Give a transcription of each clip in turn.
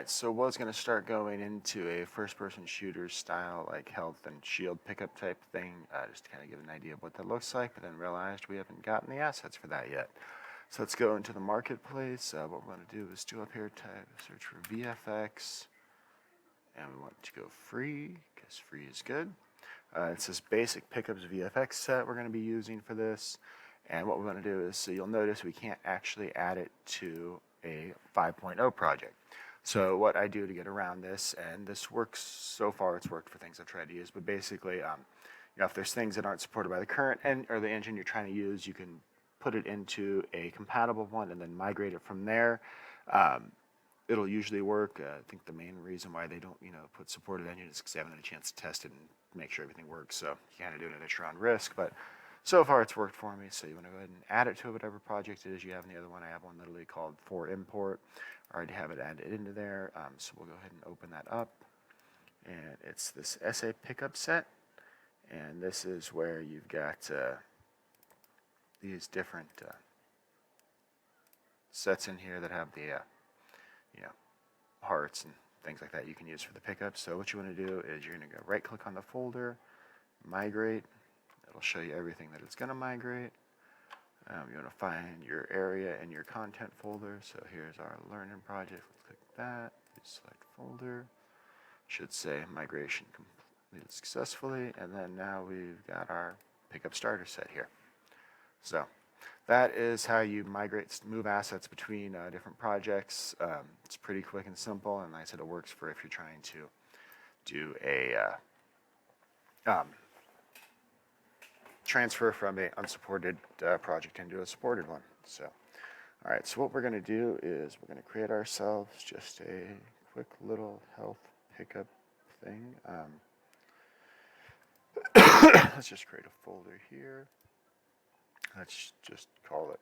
Alright, so was going to start going into a first-person shooter style, like health and shield pickup type thing, just to kind of give an idea of what that looks like, but then realized we haven't gotten the assets for that yet. So let's go into the marketplace. What we're going to do is do up here, type search for VFX, and we want to go free, because free is good. It's this basic pickups VFX set we're going to be using for this, and what we're going to do is, so you'll notice we can't actually add it to a 5.0 project. So what I do to get around this, and this works so far, it's worked for things I've tried to use, but basically, if there's things that aren't supported by the current or the engine you're trying to use, you can put it into a compatible one and then migrate it from there. It'll usually work. I think the main reason why they don't, put supported engines is because they haven't had a chance to test it and make sure everything works. So you kind of do it at your own risk, but so far it's worked for me. So you want to go ahead and add it to whatever project it is you have. In the other one, I have one literally called for import. I already have it added into there. So we'll go ahead and open that up. And it's this SA pickup set. And this is where you've got these different sets in here that have the hearts and things like that you can use for the pickup. So what you want to do is you're going to go right click on the folder, migrate. It'll show you everything that it's going to migrate. You want to find your area and your content folder. So here's our learning project. Let's click that. Select folder. Should say migration completed successfully. And then now we've got our pickup starter set here. So that is how you move assets between different projects. It's pretty quick and simple, and like I said, it works for if you're trying to do a transfer from an unsupported project into a supported one. So, all right, so what we're going to do is we're going to create ourselves just a quick little health pickup thing. Let's just create a folder here. Let's just call it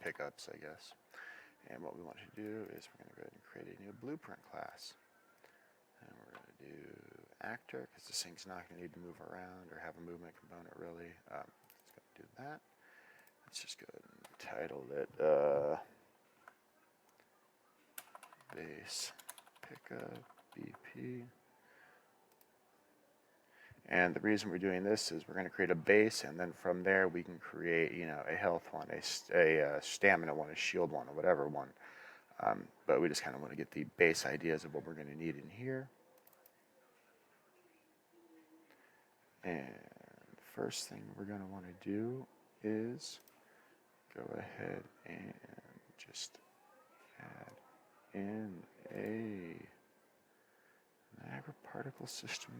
pickups, I guess. And what we want to do is we're going to go ahead and create a new blueprint class. And we're going to do actor, because this thing's not going to need to move around or have a movement component, really. It's going to do that. Let's just go ahead and title it base pickup BP. And the reason we're doing this is we're going to create a base, and then from there we can create, a health one, a stamina one, a shield one, or whatever one. But we just kind of want to get the base ideas of what we're going to need in here. And the first thing we're going to want to do is go ahead and just add in a Niagara particle system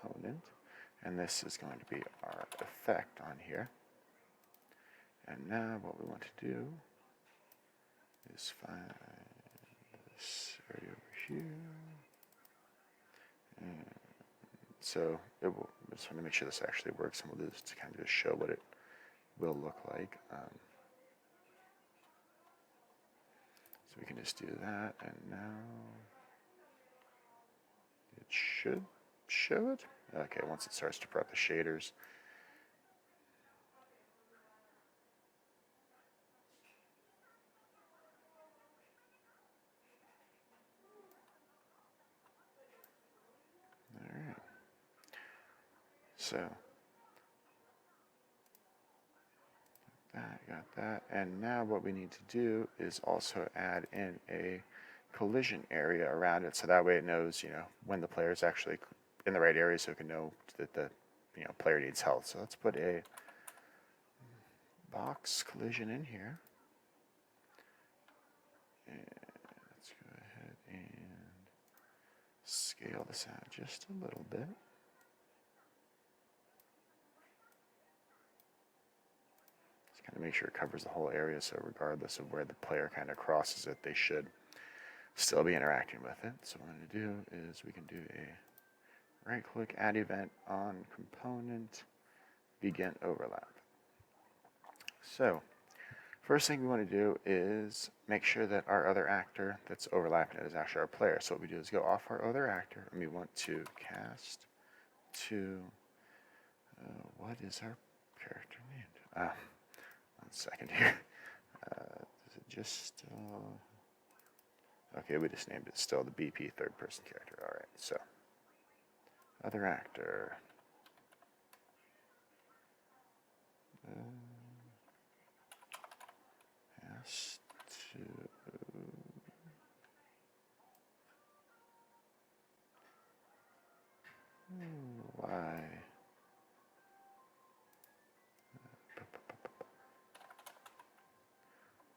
component, and this is going to be our effect on here. And now what we want to do is find this area over here. And so I just want to make sure this actually works, and we'll do this to kind of just show what it will look like. So we can just do that, and now it should show it. Okay, once it starts to prep the shaders. All right. So got that, and now what we need to do is also add in a collision area around it, so that way it knows, when the player is actually in the right area, so it can know that the player needs health. So let's put a box collision in here, and let's go ahead and scale this out just a little bit. Just kind of make sure it covers the whole area, so regardless of where the player kind of crosses it, they should still be interacting with it. So what I'm going to do is we can do a right click, add event on component, begin overlap. So first thing we want to do is make sure that our other actor that's overlapping it is actually our player. So what we do is go off our other actor, and we want to cast to, what is our character named? 1 second here. Is it just, Okay, we just named it still the BP third person character. All right, so other actor. Has to. Why?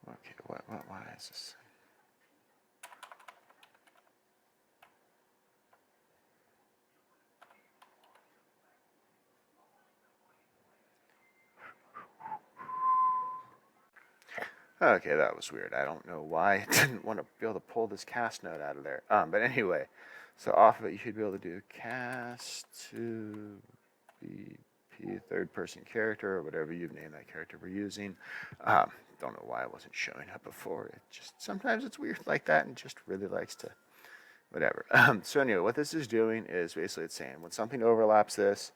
Okay, why is this? Okay, that was weird. I don't know why it didn't want to be able to pull this cast node out of there. But anyway, so off of it, you should be able to do cast to BP third person character or whatever you've named that character we're using. Don't know why it wasn't showing up before. It just sometimes it's weird like that and just really likes to whatever. So anyway, what this is doing is basically it's saying when something overlaps this,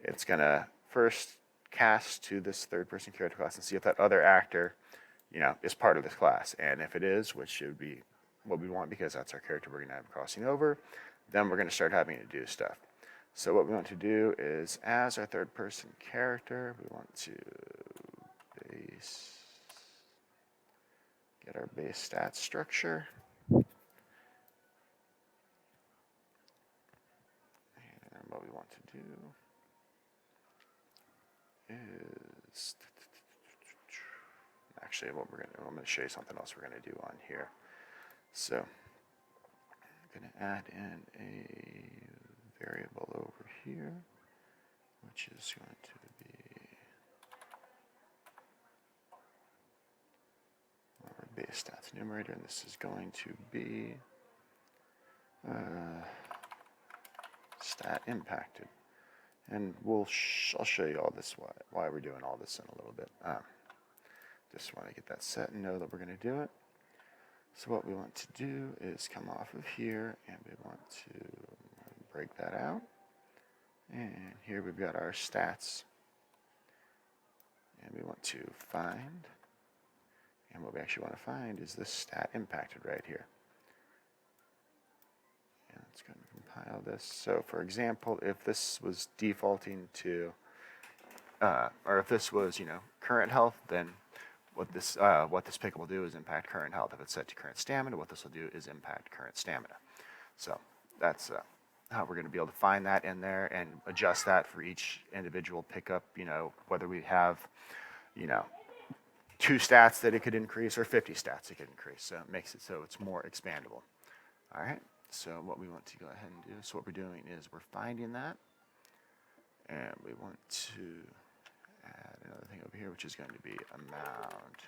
it's gonna first cast to this third person character class and see if that other actor is part of this class. And if it is, which should be what we want because that's our character we're going to have crossing over, then we're going to start having to do stuff. So what we want to do is, as our third person character, we want to get our base stats structure. And what we want to do is actually I'm going to show you something else we're going to do on here. So I'm going to add in a variable over here, which is going to be our base stats numerator, and this is going to be stat impacted. And I'll show you all this why we're doing all this in a little bit. Just want to get that set and know that we're going to do it. So what we want to do is come off of here, and we want to break that out. And here we've got our stats. And we want to find. And what we actually want to find is this stat impacted right here. And it's going to compile this. So for example, if this was defaulting to, or if this was, current health, then what this pick will do is impact current health. If it's set to current stamina, what this will do is impact current stamina. So that's how we're going to be able to find that in there and adjust that for each individual pickup, whether we have, 2 stats that it could increase or 50 stats it could increase. So it makes it so it's more expandable. All right, so what we want to go ahead and do, so what we're doing is we're finding that, and we want to add another thing over here, which is going to be amount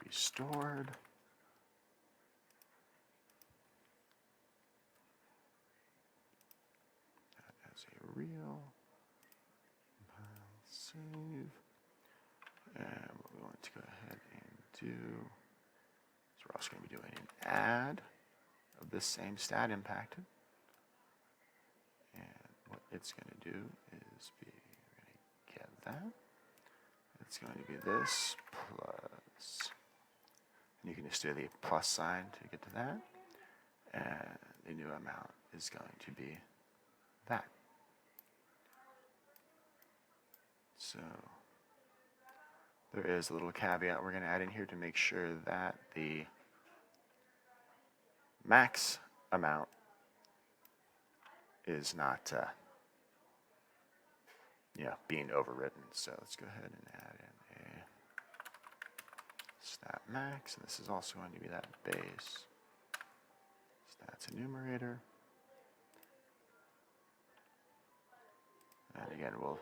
restored. That as a real save. And what we want to go ahead and do is we're also going to be doing an add of this same stat impacted. And what it's going to do is we're going to get that. It's going to be this plus, and you can just do the plus sign to get to that. And the new amount is going to be that. So there is a little caveat we're going to add in here to make sure that the max amount is not being overwritten. So let's go ahead and add in a stat max, and this is also going to be that base stats enumerator. And again, we'll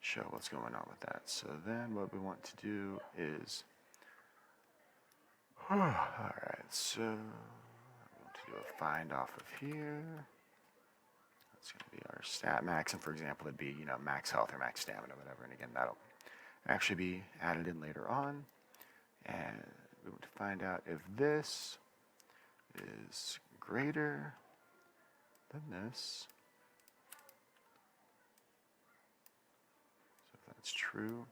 show what's going on with that. So then what we want to do is, all right, so I'm going to do a find off of here. That's going to be our stat max, and for example, it'd be, max health or max stamina, whatever. And again, that'll actually be added in later on. And we want to find out if this is greater than this. So if that's true,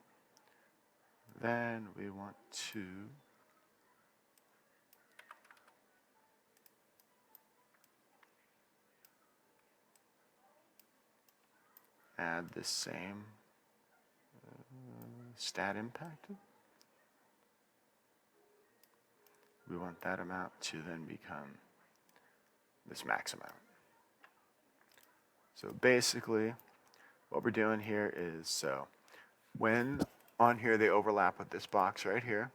then we want to add this same stat impacted. We want that amount to then become this max amount. So basically, what we're doing here is, so when on here they overlap with this box right here,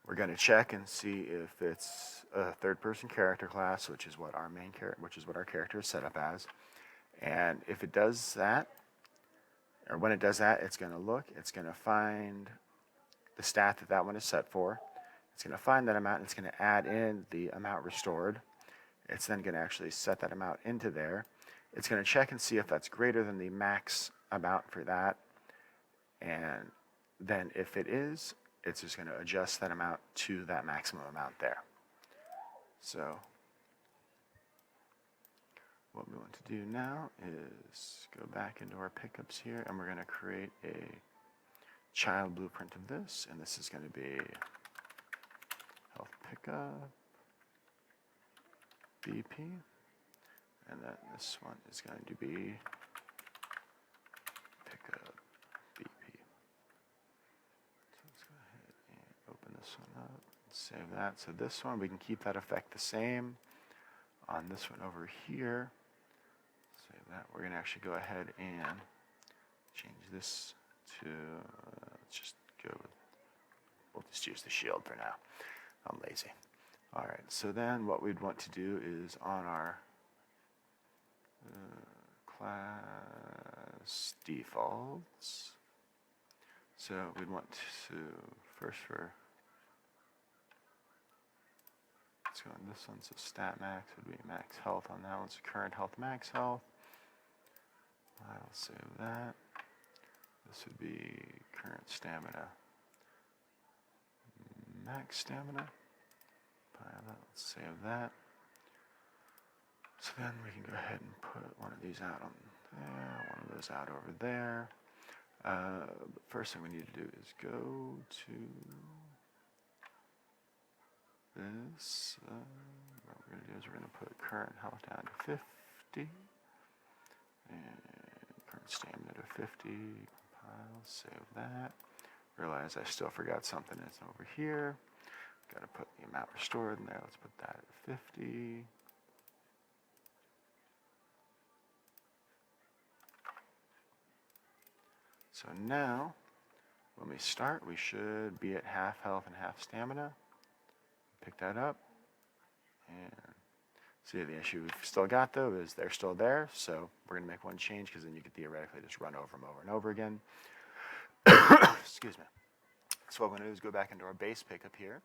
we're going to check and see if it's a third-person character class, which is what our our character is set up as. And if it does that, or when it does that, it's going to look, it's going to find the stat that that one is set for. It's going to find that amount, and it's going to add in the amount restored. It's then going to actually set that amount into there. It's going to check and see if that's greater than the max amount for that. And then if it is, it's just going to adjust that amount to that maximum amount there. So what we want to do now is go back into our pickups here, and we're going to create a child blueprint of this, and this is going to be health pickup BP, and then this one is going to be pickup BP. So let's go ahead and open this one up and save that. So this one, we can keep that effect the same. On this one over here, save that. We're going to actually go ahead and change this to, let's just go with, we'll just use the shield for now. I'm lazy. All right, so then what we'd want to do is on our class defaults, so we'd want to first let's go on this one, so stat max would be max health on that one, so current health max health. I'll save that. This would be current stamina max stamina. Let's save that. So then we can go ahead and put one of these out on there, one of those out over there. The first thing we need to do is go to this. What we're going to do is we're going to put current health down to 50 and current stamina to 50. Compile, save that. Realize I still forgot something that's over here. Got to put the amount restored in there. Let's put that at 50. So now, when we start, we should be at half health and half stamina. Pick that up. And see, the issue we've still got, though, is they're still there. So we're going to make one change, because then you could theoretically just run over them over and over again. Excuse me. So what I'm going to do is go back into our base pickup here.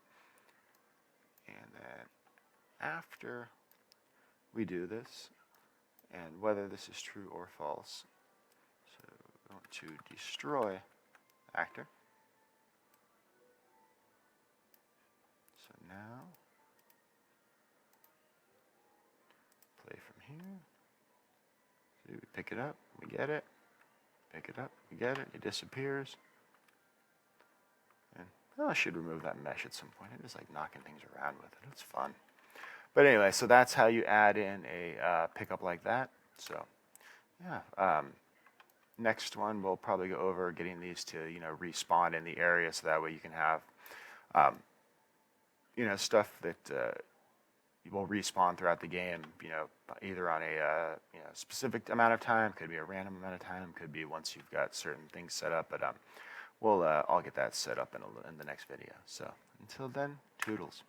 And then after we do this, and whether this is true or false, so we want to destroy actor. So now, play from here. See, we pick it up, we get it. Pick it up, we get it, it disappears. I should remove that mesh at some point. I just like knocking things around with it. It's fun. But anyway, so that's how you add in a pickup like that. So, yeah. Next one, we'll probably go over getting these to, respawn in the area, so that way you can have, stuff that will respawn throughout the game, either on a specific amount of time, could be a random amount of time, could be once you've got certain things set up, but I'll get that set up in the next video. So until then, toodles.